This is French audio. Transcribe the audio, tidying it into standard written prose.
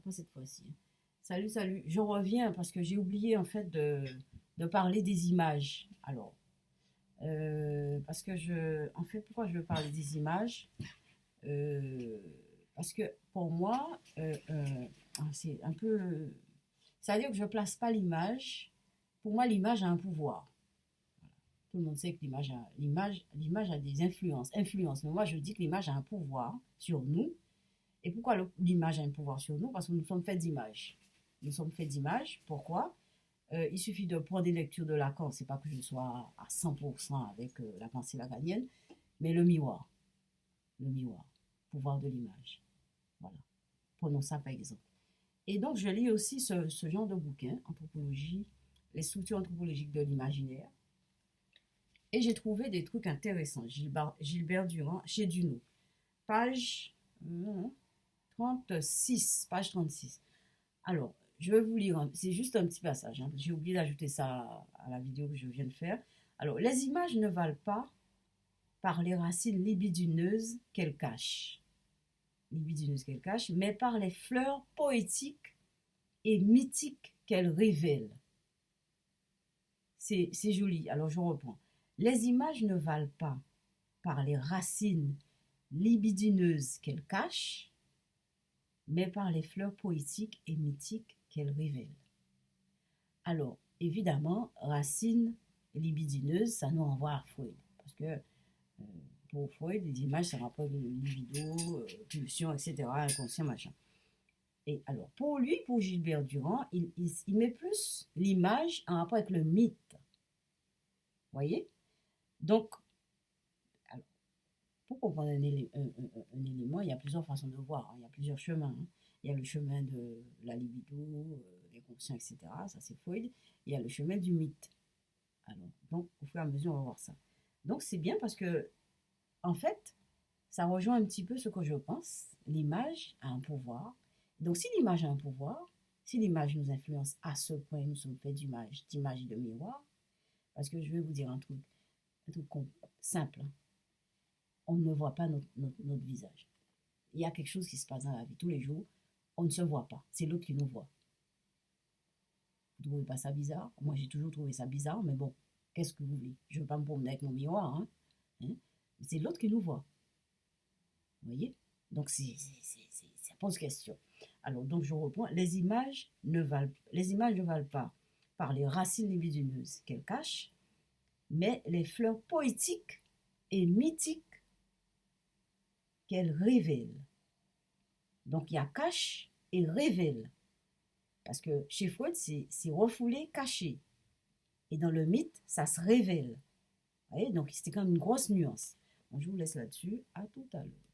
pas cette fois-ci. Salut, salut. Je reviens parce que j'ai oublié en fait de parler des images. Alors, parce que en fait, pourquoi je veux parler des images? Euh, Parce que pour moi, c'est un peu, c'est-à-dire que je place pas l'image. Pour moi, l'image a un pouvoir. Tout le monde sait que l'image a des influences. Influence. Mais moi, je dis que l'image a un pouvoir sur nous. Et pourquoi l'image a un pouvoir sur nous? Parce que nous sommes faits d'images. Nous sommes faits d'images. Pourquoi? Il suffit de prendre des lectures de Lacan. C'est pas que je sois à 100% avec la pensée lacanienne, mais le miroir, pouvoir de l'image. Voilà. Prenons ça par exemple. Et donc, je lis aussi ce genre de bouquin, Anthropologie, les structures anthropologiques de l'imaginaire. Et j'ai trouvé des trucs intéressants. Gilbert Durand, chez Duno. Page 36. Page 36. Alors, je vais vous lire, c'est juste un petit passage. Hein, j'ai oublié d'ajouter ça à la vidéo que je viens de faire. Alors, les images ne valent pas par les racines libidineuses qu'elles cachent. Mais par les fleurs poétiques et mythiques qu'elles révèlent. C'est joli. Alors, je reprends. Les images ne valent pas par les racines libidineuses qu'elles cachent, mais par les fleurs poétiques et mythiques qu'elles révèlent. Alors, évidemment, racines libidineuses, ça nous renvoie à Freud. Parce que pour Freud, les images, ça rapporte de libido, pulsion, etc., inconscient, machin. Et alors, pour lui, pour Gilbert Durand, il met plus l'image en rapport avec le mythe. Vous voyez? Donc, alors, pour comprendre un élément, il y a plusieurs façons de voir, hein, il y a plusieurs chemins. Hein. Il y a le chemin de la libido, l'inconscient, etc. Ça, c'est Freud. Il y a le chemin du mythe. Alors, donc, au fur et à mesure, on va voir ça. Donc, c'est bien parce que, en fait, ça rejoint un petit peu ce que je pense. L'image a un pouvoir. Donc, si l'image a un pouvoir, si l'image nous influence à ce point, nous sommes faits d'image et de miroir, parce que je vais vous dire un truc simple. Hein. On ne voit pas notre visage. Il y a quelque chose qui se passe dans la vie tous les jours. On ne se voit pas. C'est l'autre qui nous voit. Vous ne trouvez pas ça bizarre? Moi, j'ai toujours trouvé ça bizarre, mais bon, qu'est-ce que vous voulez? Je ne veux pas me promener avec mon miroir. Hein? Hein? C'est l'autre qui nous voit. Vous voyez? Donc, ça pose question. Alors, donc, je reprends. Les images ne valent pas par les racines libidineuses qu'elles cachent, mais les fleurs poétiques et mythiques qu'elles révèlent. Donc, il y a cache et révèle. Parce que chez Freud, c'est refoulé, caché. Et dans le mythe, ça se révèle. Vous voyez? Donc, c'était quand même une grosse nuance. Donc, je vous laisse là-dessus. À tout à l'heure.